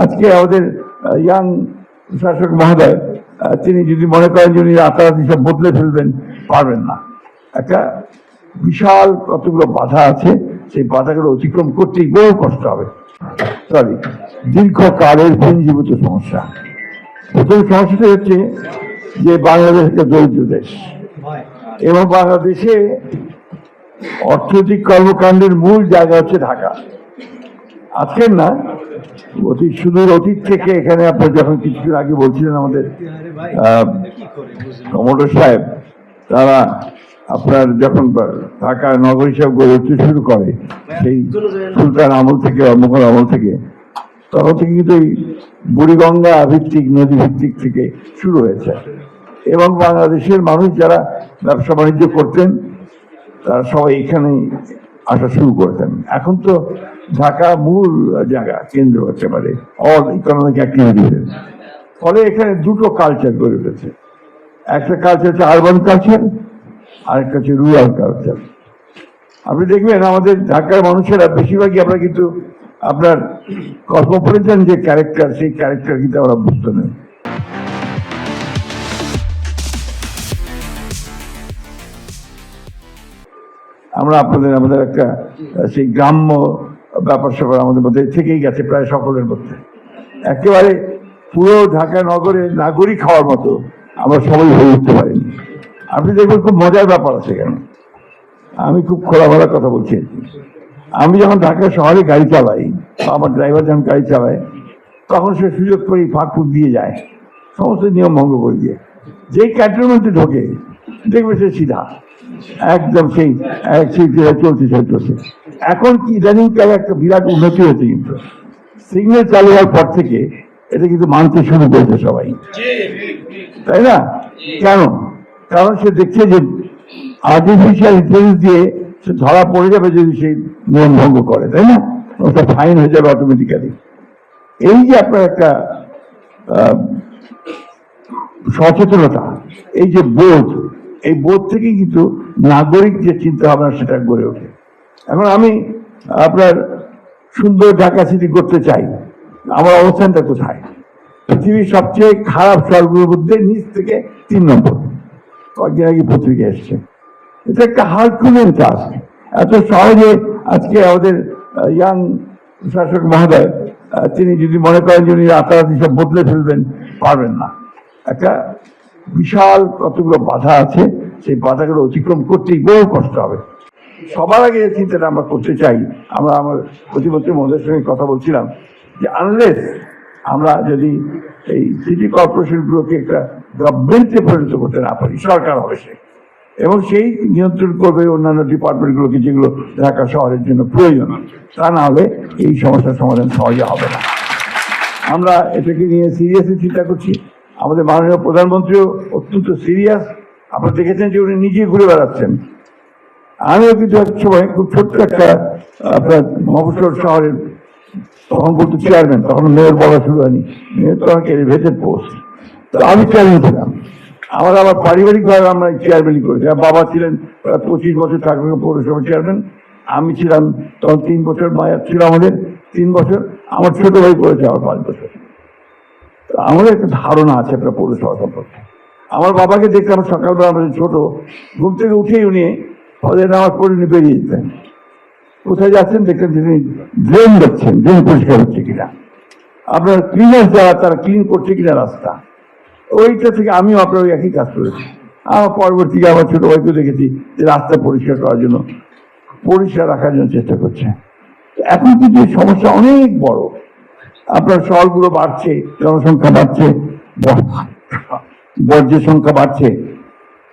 আজকে আমাদের ইয়াং শাসক মহোদয় তিনি যদি মনে করেন যে উনি রাতারাতি সব বদলে ফেলবেন, পারবেন না। একটা বিশাল কতগুলো বাধা আছে, সেই বাধাগুলো অতিক্রম করতেই বহু কষ্ট হবে। সরি, দীর্ঘকালের পুঞ্জীভূত সমস্যা। প্রথম সমস্যাটা হচ্ছে যে বাংলাদেশ একটা দরিদ্র দেশ এবং বাংলাদেশে অর্থনৈতিক কর্মকাণ্ডের মূল জায়গা হচ্ছে ঢাকা। আজকের না, অতি সুদূর অতীত থেকে এখানে আপনার যখন কিছুদিন আগে বলছিলেন আমাদের কমোডর সাহেব, তারা আপনার যখন ঢাকা নগর হিসাবে গড়ে উঠতে শুরু করে সেই সুলতান আমল থেকে মোগল আমল থেকে, তখন থেকে কিন্তু এই বুড়িগঙ্গা ভিত্তিক নদী ভিত্তিক থেকে শুরু হয়েছে এবং বাংলাদেশের মানুষ যারা ব্যবসা বাণিজ্য করতেন তারা সবাই এখানেই আসা শুরু করেছেন। এখন তো ঢাকা মূল জায়গা, কেন্দ্র একেবারে অল ইকোনমিক অ্যাক্টিভিটিসের। ফলে এখানে দুটো কালচার গড়ে উঠেছে। একটা কালচার হচ্ছে আরবান কালচার, আরেকটা হচ্ছে রুরাল কালচার। আপনি দেখবেন আমাদের ঢাকার মানুষেরা বেশিরভাগই আমরা কিন্তু আপনার কসমোপলিটান যে ক্যারেক্টার, সেই ক্যারেক্টার কিন্তু আমরা বুঝতে নেই। আমরা আমাদের একটা সেই গ্রাম্য ব্যাপার স্যাপার আমাদের মধ্যে থেকেই গেছে প্রায় সকলের মধ্যে। একেবারে পুরো ঢাকা নগরে নাগরিক হওয়ার মতো আমরা সবাই হয়ে উঠতে পারিনি। আপনি দেখবেন খুব মজার ব্যাপার আছে কেন, আমি খুব খোলামেলা কথা বলছি। আমি যখন ঢাকা শহরে গাড়ি চালাই, আমার ড্রাইভার যখন গাড়ি চালায়, তখন সে সুযোগ করে ফাঁক ফুক দিয়ে যায়, সমস্ত নিয়ম ভঙ্গ করে দিয়ে। যেই ক্যান্টনমেন্টে ঢোকে দেখবে সে সিধা একদম সেই চলছে। এখন কি ইদানিং কালে একটা বিরাট উন্নতি হয়েছে, কিন্তু সিগন্যাল চালু হওয়ার পর থেকে এটা কিন্তু মানতে শুরু করেছে সবাই, তাই না? কেন? কারণ সে দেখছে যে আর্টিফিশিয়াল ইন্টেলিজেন্স দিয়ে সে ধরা পড়ে যাবে যদি সেই নিয়ম ভঙ্গ করে, তাই না? ওটা ফাইন হয়ে যাবে অটোমেটিক্যালি। এই যে আপনার একটা সচেতনতা, এই যে বোধ, এই বোধ থেকেই কিন্তু নাগরিক যে চিন্তা ভাবনা সেটা গড়ে ওঠে। এখন আমি আপনার সুন্দর ঢাকা সিটি করতে চাই, আমার অবস্থানটা কোথায়? পৃথিবীর সবচেয়ে খারাপ শহরগুলোর মধ্যে নিচ থেকে 3 নম্বর। কয়েকদিন আগে পত্রিকা এসছে। এটা একটা হারকুলিয়ান টাস্ক। এত সহজে আজকে আমাদের ইয়াং শাসক মহোদয় তিনি যদি মনে করেন যে উনি রাতারাতি সব বদলে ফেলবেন, পারবেন না। একটা বিশাল কতগুলো বাধা আছে, সেই বাধাগুলো অতিক্রম করতেই বহু কষ্ট হবে। সবার আগে যে চিন্তাটা আমরা করতে চাই, আমার প্রতিমন্ত্রী মহোদয়ের সঙ্গে কথা বলছিলাম যে আনলেস আমরা যদি এই সিটি কর্পোরেশনগুলোকে একটা গভর্নমেন্টে পরিণত করতে না পারি, সরকার হবে সে, এবং সেই নিয়ন্ত্রণ করবে অন্যান্য ডিপার্টমেন্টগুলোকে যেগুলো ঢাকা শহরের জন্য প্রয়োজন। তা না হলে এই সমস্যার সমাধান সহজে হবে না। আমরা এটাকে নিয়ে সিরিয়াসলি চিন্তা করছি। আমাদের মাননীয় প্রধানমন্ত্রীও অত্যন্ত সিরিয়াস। আপনারা দেখেছেন যে উনি নিজে ঘুরে বেড়াচ্ছেন। আমিও কিন্তু এক সময় খুব ছোট্ট একটা আপনার মফস্বল শহরের, তখন বলতো চেয়ারম্যান, তখন মেয়র বলা শুরু হয়নি, মেয়র তো আমাকে এলিভেটেড পোস্ট, তো আমি চেয়ারম্যান ছিলাম। আবার পারিবারিকভাবে আমরা চেয়ারম্যানই করেছি। বাবা ছিলেন প্রায় 25 বছর ঠাকুরগাঁও পৌরসভার চেয়ারম্যান, আমি ছিলাম তখন 3 বছর, মায়া ছিল আমাদের 3 বছর, আমার ছোট ভাই করেছে আমার 5 বছর। আমাদের একটা ধারণা আছে একটা পৌরসভা সম্পর্কে। আমার বাবাকে দেখতাম সকালবেলা, আমাদের ছোট, ঘুম থেকে উঠেই উনি ওদের নামাজ পড়ে উনি বেরিয়ে যেতেন। কোথায় যাচ্ছেন দেখতেন তিনি ড্রেন দেখছেন, ড্রেন পরিষ্কার হচ্ছে কিনা, আপনার ক্লিনার যারা তারা ক্লিন করছে কিনা রাস্তা। ওইটা থেকে আমিও আপনার ওই একই কাজ করেছি। আমার পরবর্তীতে আমার ছোট ভাইকেও দেখেছি যে রাস্তা পরিষ্কার করার জন্য, পরিষ্কার রাখার জন্য চেষ্টা করছে। এখন কিন্তু সমস্যা অনেক বড়। আপনার শহরগুলো বাড়ছে, জনসংখ্যা বাড়ছে, বর্জ্যের সংখ্যা বাড়ছে,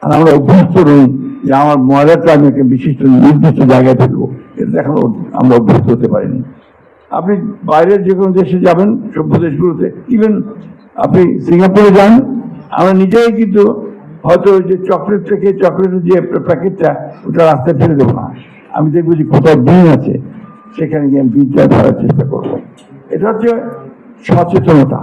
আর আমরা অভ্যস্ত রই যে আমার ময়লাটা আমি একটা বিশিষ্ট নির্দিষ্ট জায়গায় ফেলবো। এটা এখন আমরা অভ্যস্ত হতে পারিনি। আপনি বাইরের যে কোনো দেশে যাবেন, সভ্য দেশগুলোতে, ইভেন আপনি সিঙ্গাপুরে যান, আমরা নিজেই কিন্তু হয়তো ওই যে চকলেটের যে প্যাকেটটা, ওটা রাস্তায় ফেলে দেবো না। আমি দেখবো যে কোথাও বিন আছে, সেখানে গিয়ে আমি বিনটা ধরার চেষ্টা করবো। এটা হচ্ছে সচেতনতা।